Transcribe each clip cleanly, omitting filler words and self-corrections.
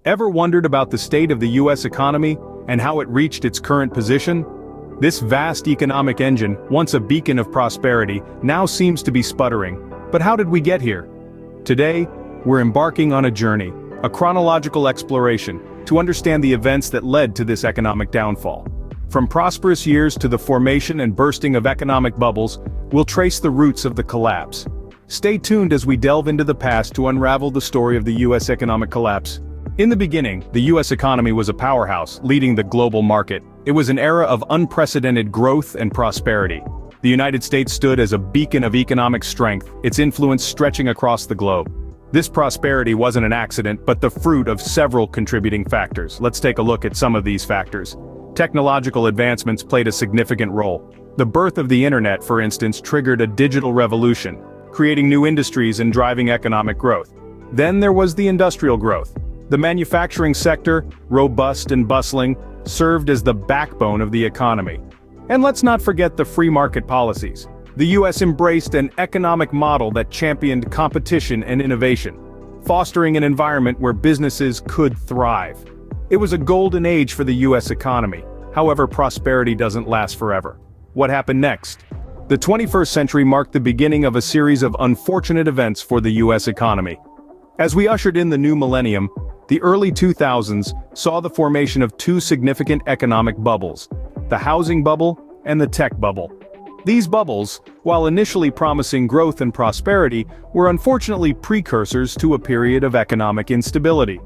Ever wondered about the state of the US economy and how it reached its current position? This vast economic engine, once a beacon of prosperity, now seems to be sputtering. But how did we get here? Today, we're embarking on a journey, a chronological exploration, to understand the events that led to this economic downfall. From prosperous years to the formation and bursting of economic bubbles, we'll trace the roots of the collapse. Stay tuned as we delve into the past to unravel the story of the US economic collapse. In the beginning, the US economy was a powerhouse, leading the global market. It was an era of unprecedented growth and prosperity. The United States stood as a beacon of economic strength, its influence stretching across the globe. This prosperity wasn't an accident, but the fruit of several contributing factors. Let's take a look at some of these factors. Technological advancements played a significant role. The birth of the internet, for instance, triggered a digital revolution, creating new industries and driving economic growth. Then there was the industrial growth. The manufacturing sector, robust and bustling, served as the backbone of the economy. And let's not forget the free market policies. The US embraced an economic model that championed competition and innovation, fostering an environment where businesses could thrive. It was a golden age for the US economy. However, prosperity doesn't last forever. What happened next? The 21st century marked the beginning of a series of unfortunate events for the US economy. As we ushered in the new millennium, the early 2000s saw the formation of two significant economic bubbles: the housing bubble and the tech bubble. These bubbles, while initially promising growth and prosperity, were unfortunately precursors to a period of economic instability.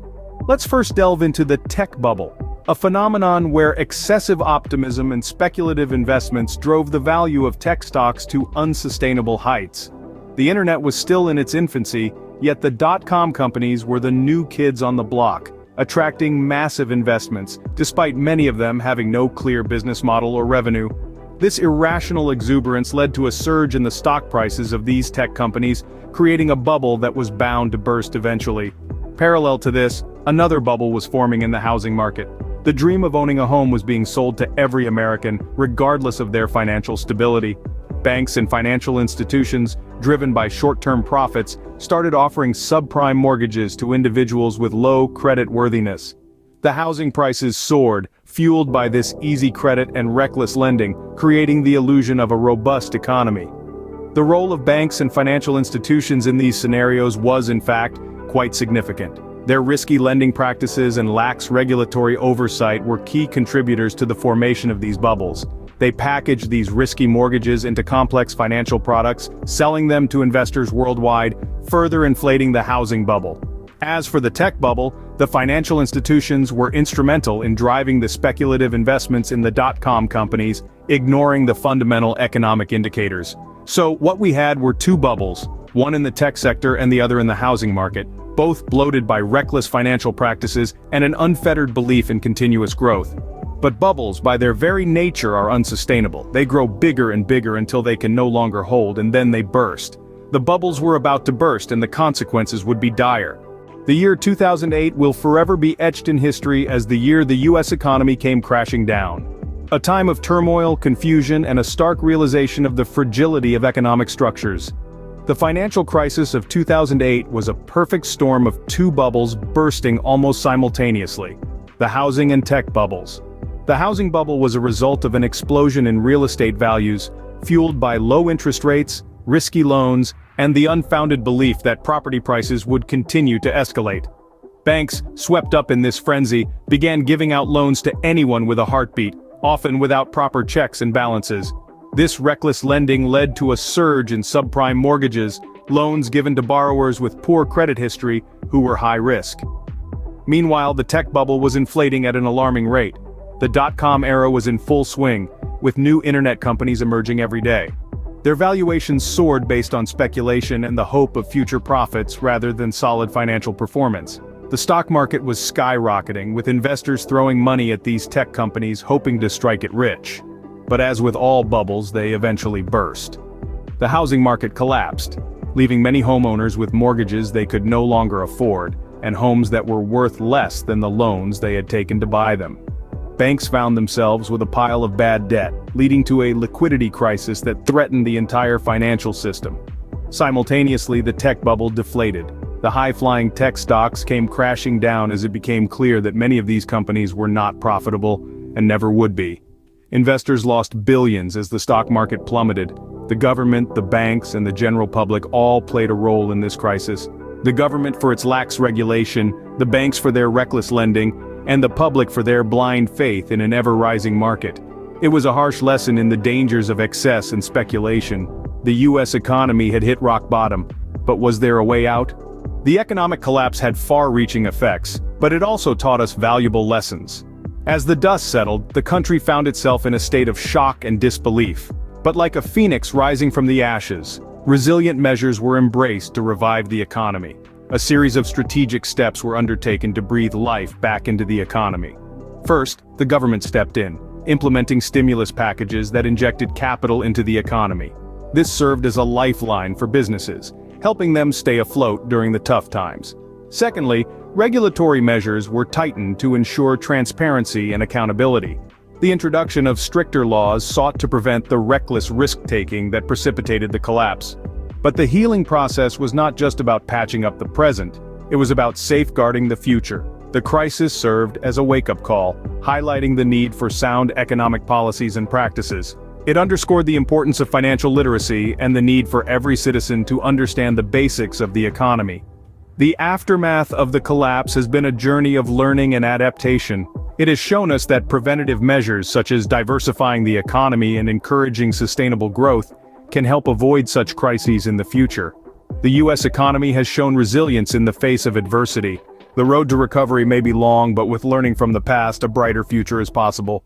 Let's first delve into the tech bubble, a phenomenon where excessive optimism and speculative investments drove the value of tech stocks to unsustainable heights. The internet was still in its infancy, yet the dot-com companies were the new kids on the block, attracting massive investments, despite many of them having no clear business model or revenue. This irrational exuberance led to a surge in the stock prices of these tech companies, creating a bubble that was bound to burst eventually. Parallel to this, another bubble was forming in the housing market. The dream of owning a home was being sold to every American, regardless of their financial stability. Banks and financial institutions, driven by short-term profits, started offering subprime mortgages to individuals with low credit worthiness. The housing prices soared, fueled by this easy credit and reckless lending, creating the illusion of a robust economy. The role of banks and financial institutions in these scenarios was, in fact, quite significant. Their risky lending practices and lax regulatory oversight were key contributors to the formation of these bubbles. They packaged these risky mortgages into complex financial products, selling them to investors worldwide, further inflating the housing bubble. As for the tech bubble, the financial institutions were instrumental in driving the speculative investments in the dot-com companies, ignoring the fundamental economic indicators. So what we had were two bubbles, one in the tech sector and the other in the housing market, both bloated by reckless financial practices and an unfettered belief in continuous growth. But bubbles, by their very nature, are unsustainable. They grow bigger and bigger until they can no longer hold, and then they burst. The bubbles were about to burst, and the consequences would be dire. The year 2008 will forever be etched in history as the year the US economy came crashing down. A time of turmoil, confusion, and a stark realization of the fragility of economic structures. The financial crisis of 2008 was a perfect storm of two bubbles bursting almost simultaneously: the housing and tech bubbles. The housing bubble was a result of an explosion in real estate values, fueled by low interest rates, risky loans, and the unfounded belief that property prices would continue to escalate. Banks, swept up in this frenzy, began giving out loans to anyone with a heartbeat, often without proper checks and balances. This reckless lending led to a surge in subprime mortgages, loans given to borrowers with poor credit history who were high risk. Meanwhile, the tech bubble was inflating at an alarming rate. The dot-com era was in full swing, with new internet companies emerging every day. Their valuations soared based on speculation and the hope of future profits rather than solid financial performance. The stock market was skyrocketing, with investors throwing money at these tech companies hoping to strike it rich. But as with all bubbles, they eventually burst. The housing market collapsed, leaving many homeowners with mortgages they could no longer afford, and homes that were worth less than the loans they had taken to buy them. Banks found themselves with a pile of bad debt, leading to a liquidity crisis that threatened the entire financial system. Simultaneously, the tech bubble deflated. The high-flying tech stocks came crashing down as it became clear that many of these companies were not profitable and never would be. Investors lost billions as the stock market plummeted. The government, the banks, and the general public all played a role in this crisis. The government for its lax regulation, the banks for their reckless lending, and the public for their blind faith in an ever-rising market. It was a harsh lesson in the dangers of excess and speculation. The US economy had hit rock bottom, but was there a way out? The economic collapse had far-reaching effects, but it also taught us valuable lessons. As the dust settled, the country found itself in a state of shock and disbelief. But like a phoenix rising from the ashes, resilient measures were embraced to revive the economy. A series of strategic steps were undertaken to breathe life back into the economy. First, the government stepped in, implementing stimulus packages that injected capital into the economy. This served as a lifeline for businesses, helping them stay afloat during the tough times. Secondly, regulatory measures were tightened to ensure transparency and accountability. The introduction of stricter laws sought to prevent the reckless risk-taking that precipitated the collapse. But the healing process was not just about patching up the present, it was about safeguarding the future. The crisis served as a wake-up call, highlighting the need for sound economic policies and practices. It underscored the importance of financial literacy and the need for every citizen to understand the basics of the economy. The aftermath of the collapse has been a journey of learning and adaptation. It has shown us that preventative measures such as diversifying the economy and encouraging sustainable growth can help avoid such crises in the future. The US economy has shown resilience in the face of adversity. The road to recovery may be long, but with learning from the past, a brighter future is possible.